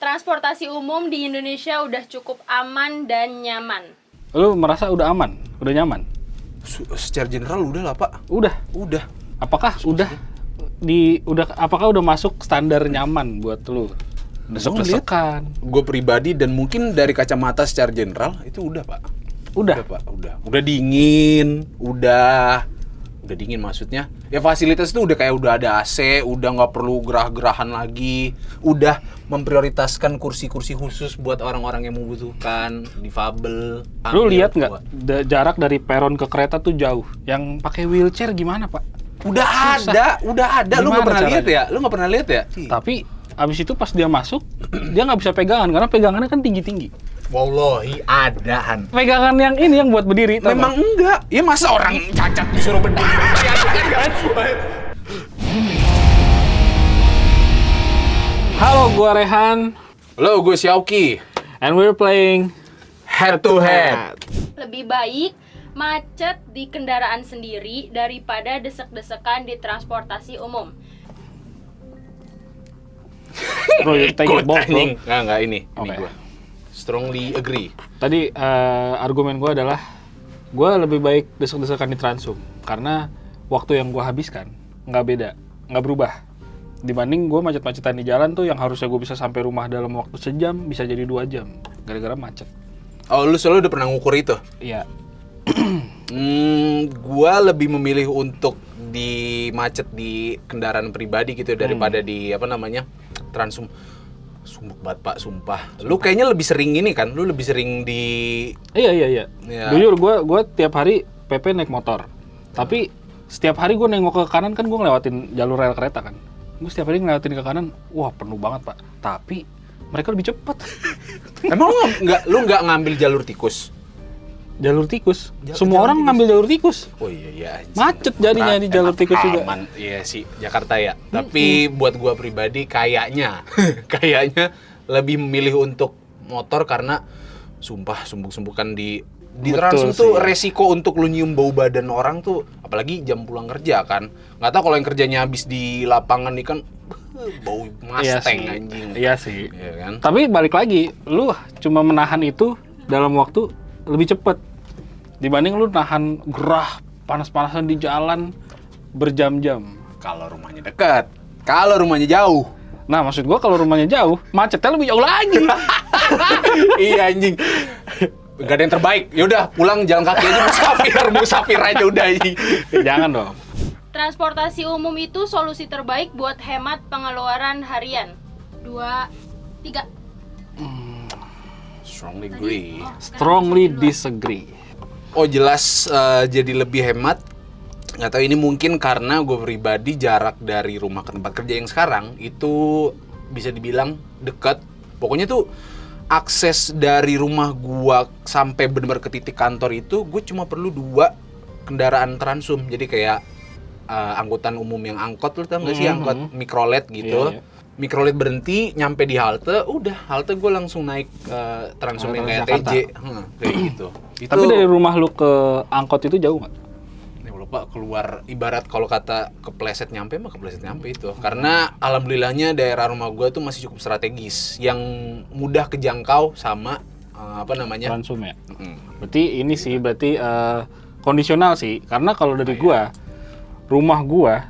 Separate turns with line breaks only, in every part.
transportasi umum di Indonesia udah cukup aman dan nyaman.
Lu merasa udah aman? Udah nyaman?
Secara general udah lah, Pak.
Udah. Apakah apakah udah masuk standar nyaman buat lu? Desek-desekan.
Gue pribadi dan mungkin dari kacamata secara general itu udah, Pak.
Udah,
Pak. Udah dingin, udah dingin maksudnya. Ya fasilitas itu udah kayak udah ada AC, udah nggak perlu gerah-gerahan lagi, udah memprioritaskan kursi-kursi khusus buat orang-orang yang membutuhkan, difabel.
Lu lihat nggak jarak dari peron ke kereta tuh jauh. Yang pakai wheelchair gimana, Pak?
Udah ada. Lu nggak pernah lihat ya?
Tapi abis itu pas dia masuk, dia nggak bisa pegangan karena pegangannya kan tinggi-tinggi.
Wallahi ada, Han.
Pegangan yang ini yang buat berdiri.
Memang enggak. Ya masa orang cacat disuruh berdiri?
Halo, gua Rehan.
Halo, gue Xiaoki.
And we're playing
Head to Head.
Lebih baik macet di kendaraan sendiri daripada desek-desekan di transportasi umum.
Bro, you take it both, bro.
Enggak ini
Okay.
gue. Strongly agree.
Tadi argumen gue adalah gue lebih baik desek-desekan di Transum karena waktu yang gue habiskan nggak berubah dibanding gue macet-macetan di jalan tuh yang harusnya gue bisa sampai rumah dalam waktu sejam bisa jadi 2 jam gara-gara macet.
Oh, lu selalu udah pernah ngukur itu?
Iya.
Gua lebih memilih untuk di macet di kendaraan pribadi gitu daripada di Transum. Sumpah banget, Pak, sumpah. Lu kayaknya lebih sering ini kan? Lu lebih sering di
Iya.
Ya.
Jujur gue tiap hari PP naik motor. Tapi setiap hari gue nengok ke kanan kan gue ngelewatin jalur rel kereta kan. Gue setiap hari ngelewatin ke kanan, wah penuh banget, Pak. Tapi mereka lebih cepat.
Emang lu nggak ngambil jalur tikus?
Jalur tikus. Semua orang ngambil jalur tikus.
Oh iya.
Macet jadinya di jalur tikus juga.
Aman. Iya sih, Jakarta ya. Tapi buat gua pribadi kayaknya lebih memilih untuk motor karena sumpah sumbuk-sumbukan di Transum tuh resiko untuk lu nyium bau badan orang tuh, apalagi jam pulang kerja kan. Nggak tahu kalau yang kerjanya habis di lapangan nih kan bau Mustang anjing.
Iya sih.
Iya kan?
Tapi balik lagi, lu cuma menahan itu dalam waktu lebih cepat dibanding lu nahan gerah panas-panasan di jalan berjam-jam.
Kalau rumahnya dekat, kalau rumahnya jauh.
Nah, maksud gua kalau rumahnya jauh, macetnya lebih jauh lagi.
Iya anjing. Gak ada yang terbaik. Yaudah pulang jalan kaki aja musafir aja udah.
Jangan dong.
Transportasi umum itu solusi terbaik buat hemat pengeluaran harian. 2, 3.
Strongly agree.
Strongly disagree.
Oh jelas jadi lebih hemat. Nggak tahu ini mungkin karena gue pribadi jarak dari rumah ke tempat kerja yang sekarang itu bisa dibilang dekat. Pokoknya tuh akses dari rumah gua sampai benar-benar ke titik kantor itu gue cuma perlu 2 kendaraan Transum. Jadi kayak angkutan umum yang angkot, lu tau nggak sih angkot mikrolet gitu. Iya. Mikrolet berhenti, nyampe di halte, udah halte gue langsung naik Transum yang kayak TJ, kayak gitu.
Tapi dari rumah lu ke angkot itu jauh nggak?
Ya lupa keluar, ibarat kalau kata kepleset nyampe itu. Karena alhamdulillahnya daerah rumah gue tuh masih cukup strategis, yang mudah kejangkau sama
Transum ya. Berarti kondisional sih, karena kalau dari rumah gua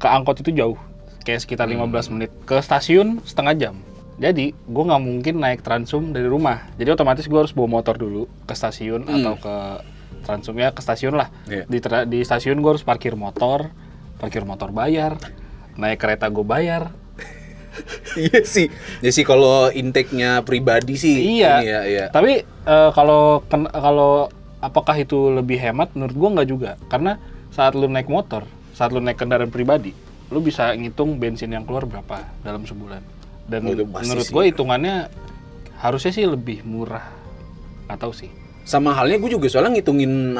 ke angkot itu jauh, kayak sekitar 15 menit, ke stasiun setengah jam. Jadi gua nggak mungkin naik Transum dari rumah, jadi otomatis gua harus bawa motor dulu ke stasiun atau ke Transum, ya ke stasiun lah. Di stasiun gua harus parkir motor bayar, naik kereta gua bayar.
Iya sih kalau intake-nya pribadi sih.
Iya. Tapi kalau apakah itu lebih hemat? Menurut gua nggak juga, karena saat lu naik motor, saat lu naik kendaraan pribadi, lu bisa ngitung bensin yang keluar berapa dalam sebulan. Dan menurut gue hitungannya harusnya sih lebih murah. Nggak tahu sih.
Sama halnya gue juga soalnya ngitungin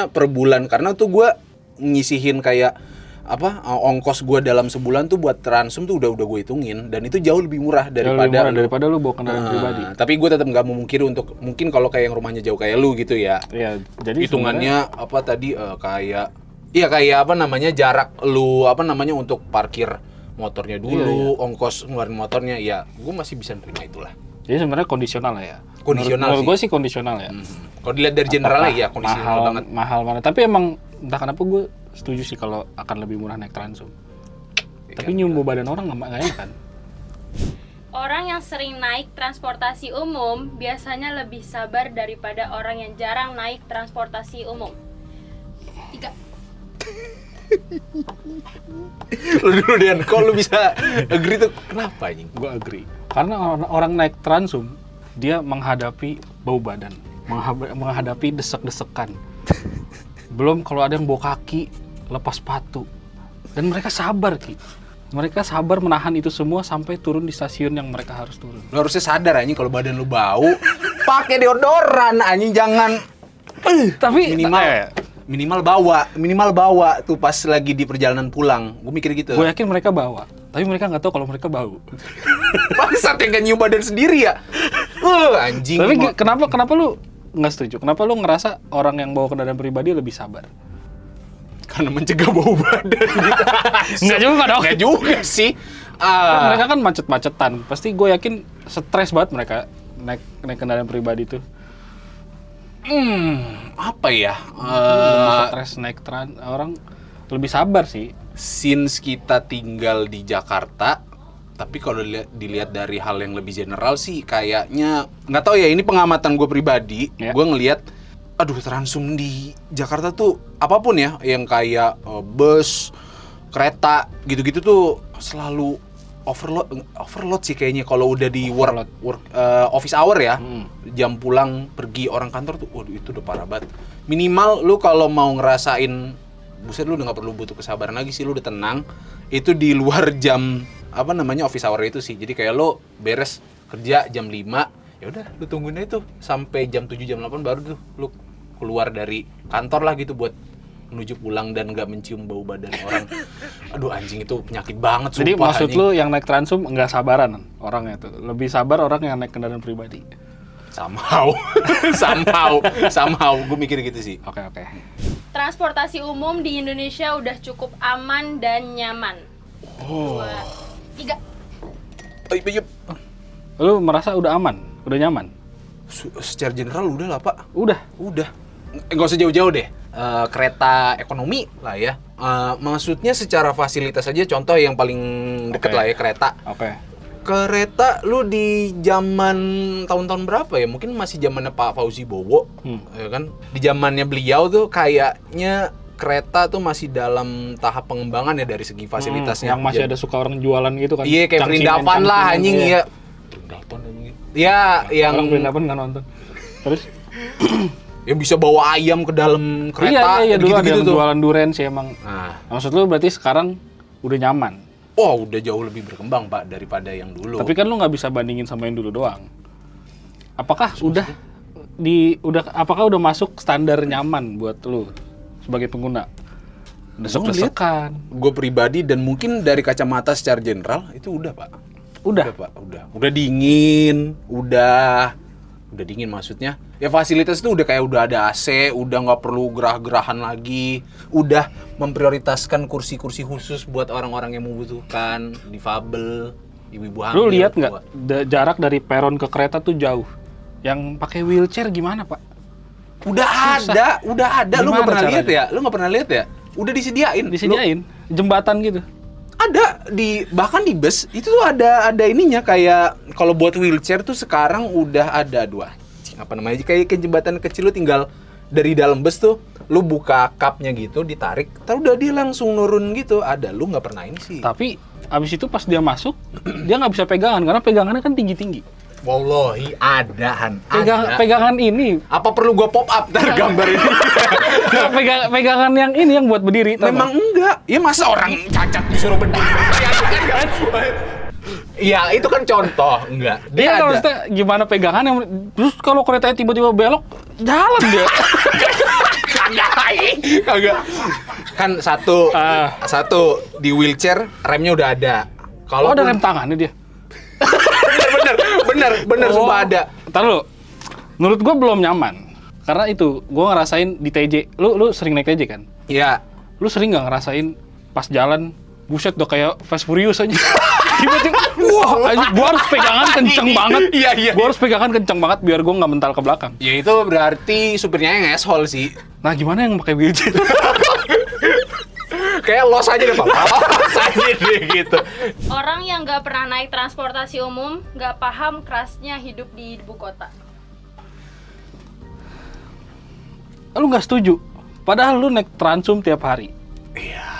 per bulan, karena tuh gue ngisihin kayak ongkos gue dalam sebulan tuh buat Transum tuh udah gue hitungin, dan itu jauh lebih murah
daripada lu bawa kendaraan pribadi.
Tapi gue tetap nggak memungkiri untuk mungkin kalau kayak yang rumahnya jauh kayak lu gitu ya.
Iya, jadi
hitungannya kayak jarak lu untuk parkir motornya dulu, ongkos ngeluarin motornya, ya gue masih bisa nerima itulah.
Jadi sebenarnya kondisional lah ya.
Kondisional
menurut
sih.
gue sih kondisional ya.
Kalau dilihat dari generalnya ya kondisional banget.
Mahal mana. Tapi emang entah kenapa gue setuju sih kalau akan lebih murah naik Transum. Tapi nyumbu badan orang nggak enak kan?
Orang yang sering naik transportasi umum biasanya lebih sabar daripada orang yang jarang naik transportasi umum. 3.
Lu dulu Dian, kok lu bisa agree tuh kenapa anjing?
Gue agree. Karena orang naik Transum, dia menghadapi bau badan, menghadapi desek-desekan. Belum kalau ada yang bawa kaki, lepas sepatu. Dan mereka sabar, Ki. Mereka sabar menahan itu semua sampai turun di stasiun yang mereka harus turun.
Lu harusnya sadar anjing kalau badan lu bau, pakai deodoran anjing, jangan
Tapi
minimal bawa tuh pas lagi di perjalanan pulang. Gue mikir gitu.
gue yakin mereka bawa, tapi mereka nggak tahu kalau mereka bau.
Bangsat yang kan nyium badan sendiri ya. Anjing.
Tapi kenapa lu nggak setuju? Kenapa lu ngerasa orang yang bawa kendaraan pribadi lebih sabar?
Karena mencegah bau badan gitu.
Nggak juga dong.
Nggak juga sih.
Kan mereka kan macet-macetan. Pasti gue yakin stres banget mereka naik kendaraan pribadi tuh.
Apa ya?
Stres naik orang lebih sabar sih.
Since kita tinggal di Jakarta, tapi kalau dilihat dari hal yang lebih general sih kayaknya nggak tahu ya, ini pengamatan gue pribadi.
Ya.
Gue ngelihat Transum di Jakarta tuh apapun ya, yang kayak bus, kereta gitu-gitu tuh selalu overload sih kayaknya kalau udah di office hour ya. Jam pulang pergi orang kantor tuh waduh itu udah parah banget. Minimal lu kalau mau ngerasain buset, lu udah nggak perlu butuh kesabaran lagi sih, lu udah tenang. Itu di luar jam office hour itu sih. Jadi kayak lu beres kerja jam 5, ya udah lu tungguin aja tuh sampai jam 7 jam 8 baru tuh lu keluar dari kantor lah gitu buat menuju pulang dan nggak mencium bau badan orang. Aduh anjing, itu penyakit banget sumpah.
Jadi maksud
anjing.
lu yang naik Transum nggak sabaran orangnya tuh, lebih sabar orang yang naik kendaraan pribadi.
somehow gue mikir gitu sih.
Oke.
Transportasi umum di Indonesia udah cukup aman dan nyaman. 2, 3.
Lu merasa udah aman, udah nyaman?
Secara general udah lah Pak.
Udah.
Nggak usah jauh-jauh deh. Kereta ekonomi lah ya. Maksudnya secara fasilitas aja, contoh yang paling deket lah ya, kereta.
Oke.
Kereta lu di zaman tahun-tahun berapa ya? Mungkin masih zamannya Pak Fauzi Bowo, ya kan? Di zamannya beliau tuh kayaknya kereta tuh masih dalam tahap pengembangan ya dari segi fasilitasnya.
Yang masih ada suka orang jualan gitu kan?
Iya, kayak perindapan lah anjing ya. Perindapan anjing. Ya, yang
orang perindapan nggak nonton. Terus?
Ya bisa bawa ayam ke dalam kereta.
Iya, dulu ada
gitu-gitu
yang
tuh.
jualan durian sih emang.
Nah.
Maksud lu berarti sekarang udah nyaman?
Oh, udah jauh lebih berkembang Pak daripada yang dulu.
Tapi kan lu nggak bisa bandingin sama yang dulu doang. Apakah apakah udah masuk standar nyaman buat lu sebagai pengguna? Desek-desekan.
Gue pribadi dan mungkin dari kacamata secara general itu udah Pak.
Udah
Pak, udah dingin, udah dingin maksudnya. Ya fasilitas itu udah kayak udah ada AC, udah nggak perlu gerah-gerahan lagi, udah memprioritaskan kursi-kursi khusus buat orang-orang yang membutuhkan, difabel, ibu-ibu hamil.
Lu lihat nggak jarak dari peron ke kereta tuh jauh? Yang pakai wheelchair gimana Pak?
Udah ada. Lu nggak pernah lihat ya? Udah disediain.
Jembatan gitu.
Ada bahkan di bus itu tuh ada ininya, kayak kalau buat wheelchair tuh sekarang udah ada kayak jembatan kecil, lu tinggal dari dalam bus tuh lu buka kapnya gitu, ditarik, terus udah dia langsung nurun gitu. Ada, lu nggak pernah ini sih.
Tapi abis itu pas dia masuk dia nggak bisa pegangan karena pegangannya kan tinggi-tinggi.
Wallahi ada.
Pegangan ini.
Apa perlu gua pop up gambar ini?
Pegangan yang ini yang buat berdiri.
Memang enggak. Ya masa orang cacat disuruh berdiri? Iya, itu kan contoh, enggak.
Dia kan maksudnya gimana pegangan yang terus kalau keretanya tiba-tiba belok, jalan dia.
Kagak. Kan satu di wheelchair remnya udah ada.
Kalau ada rem tangannya dia.
Bener, sumpah ada.
Ntar lu, menurut gua belum nyaman. Karena itu, gua ngerasain di TJ. Lu sering naik TJ kan?
Iya.
Lu sering nggak ngerasain pas jalan buset udah kayak Fast Furious aja. Tiba-tiba, wah, gue harus pegangan kenceng banget.
Iya.
Gue harus pegangan kenceng banget biar gue nggak mental ke belakang.
Ya itu berarti supirnya yang asshole sih.
Nah gimana yang pakai wheelchair?
Kayak los aja deh Pak. Los aja deh gitu.
Orang yang nggak pernah naik transportasi umum nggak paham kerasnya hidup di ibu kota.
Lu nggak setuju? Padahal lu naik Transum tiap hari.
Iya.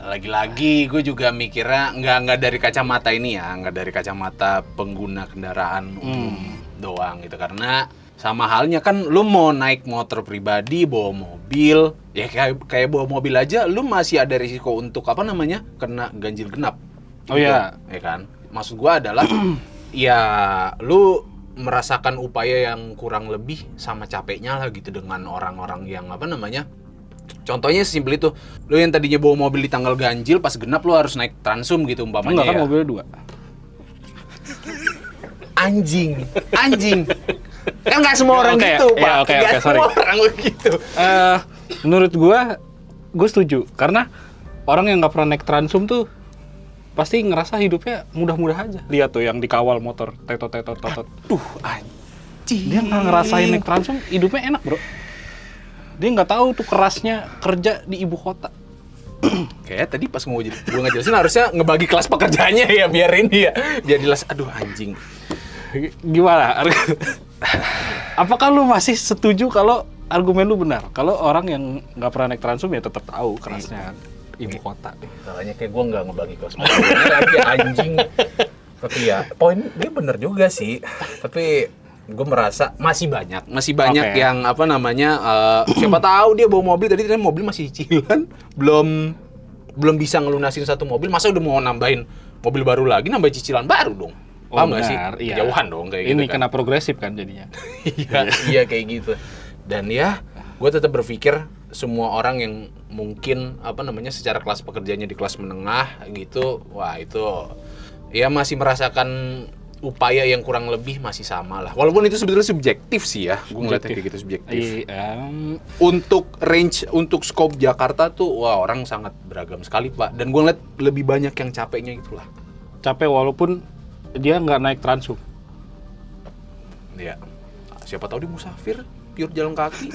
Lagi-lagi gue juga mikirnya nggak dari kacamata ini ya, nggak dari kacamata pengguna kendaraan umum doang gitu, karena sama halnya kan lu mau naik motor pribadi, bawa mobil, ya kayak bawa mobil aja lu masih ada risiko untuk kena ganjil genap.
Oh iya.
Ya kan? Maksud gue adalah ya lu merasakan upaya yang kurang lebih sama capeknya lah gitu dengan orang-orang yang contohnya sesimpel itu, lu yang tadinya bawa mobil di tanggal ganjil, pas genap lu harus naik Transum gitu umpamanya.
Enggak kan
ya.
mobilnya 2.
Anjing. Kan nggak semua orang
Oke,
gitu,
ya,
Pak.
oke,
Nggak
sorry.
semua orang begitu.
Menurut gue setuju. Karena orang yang nggak pernah naik Transum tuh pasti ngerasa hidupnya mudah-mudah aja. Lihat tuh yang dikawal motor, tetot.
Duh, anjing.
Dia nggak ngerasain naik Transum, hidupnya enak bro. Dia nggak tahu tuh kerasnya kerja di ibu kota.
Kayak tadi pas gue ngejelasin harusnya ngebagi kelas pekerjaannya ya, biar ini ya. Biar jelas, aduh anjing.
Gimana? Apakah lu masih setuju kalau argumen lu benar? Kalau orang yang nggak pernah naik Transum ya tetap tahu kerasnya ibu kota.
Salahnya kayak gue nggak ngebagi kelas pekerjaannya lagi, anjing. Tapi ya, poin dia bener juga sih. Tapi gue merasa masih banyak
Oke.
yang siapa tahu dia bawa mobil, tadi mobil masih cicilan, belum bisa ngelunasin satu mobil, masa udah mau nambahin mobil baru lagi, nambah cicilan baru dong. Paham nggak sih?
Iya.
Kejauhan dong kayak
Ini
gitu kan.
kena progresif kan jadinya.
Iya kayak gitu. Dan ya, gue tetap berpikir semua orang yang mungkin secara kelas pekerjaannya di kelas menengah gitu, wah itu ya masih merasakan upaya yang kurang lebih masih sama lah. Walaupun itu sebetulnya subjektif sih ya. Gue ngeliatnya kayak gitu, subjektif. Untuk range, untuk scope Jakarta tuh, wah orang sangat beragam sekali Pak. Dan gue ngeliat lebih banyak yang capeknya itulah.
Capek walaupun dia nggak naik Transum.
Ya, siapa tahu dia musafir, pure jalan kaki.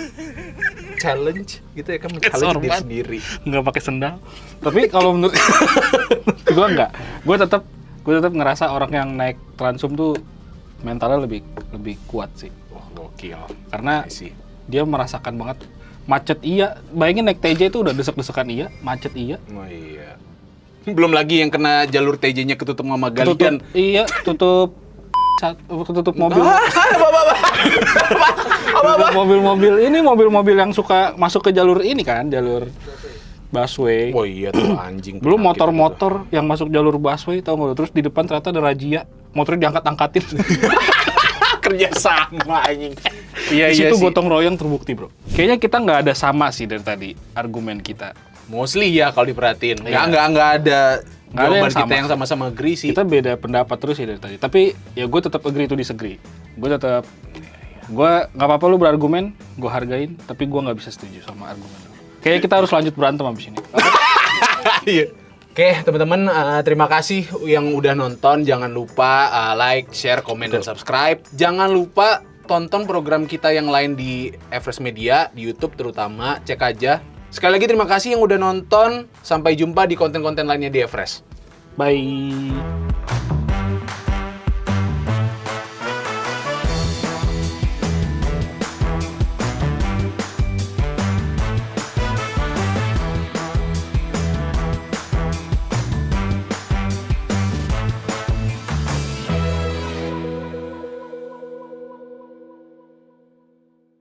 Challenge gitu ya kan, men-challenge diri sendiri.
Nggak pakai sendal. Tapi kalau menurut gue nggak. Gue tetap ngerasa orang yang naik Transum tuh mentalnya lebih kuat sih.
Wah, gokil.
Karena
sih.
dia merasakan banget macet iya. Bayangin naik TJ itu udah desek-desekan iya, macet iya.
Oh iya. Belum lagi yang kena jalur TJ-nya ketutup sama galian.
Tutup mobil. Mobil-mobil yang suka masuk ke jalur ini kan, jalur busway.
Oh iya tuh anjing.
Belum motor-motor yang masuk jalur busway, tau nggak? Terus di depan ternyata ada razia, motornya diangkat-angkatin.
Kerja sama anjing.
Iya itu gotong royong terbukti bro. Kayaknya kita nggak ada sama sih dari tadi argumen kita.
Mostly ya kalau diperhatiin.
Iya.
Nggak ada jawaban
yang
kita
sama.
yang sama-sama agree sih.
Kita beda pendapat terus ya dari tadi. Tapi ya gue tetap agree to disagree. Gue nggak apa-apa lu berargumen, gue hargain. Tapi gue nggak bisa setuju sama argumen lu. Kayaknya kita harus lanjut berantem abis ini.
Iya. Oke, teman-teman, terima kasih yang udah nonton. Jangan lupa like, share, komen, dan subscribe. Jangan lupa tonton program kita yang lain di Everest Media, di YouTube terutama. Cek aja. Sekali lagi terima kasih yang udah nonton. Sampai jumpa di konten-konten lainnya di Everest.
Bye.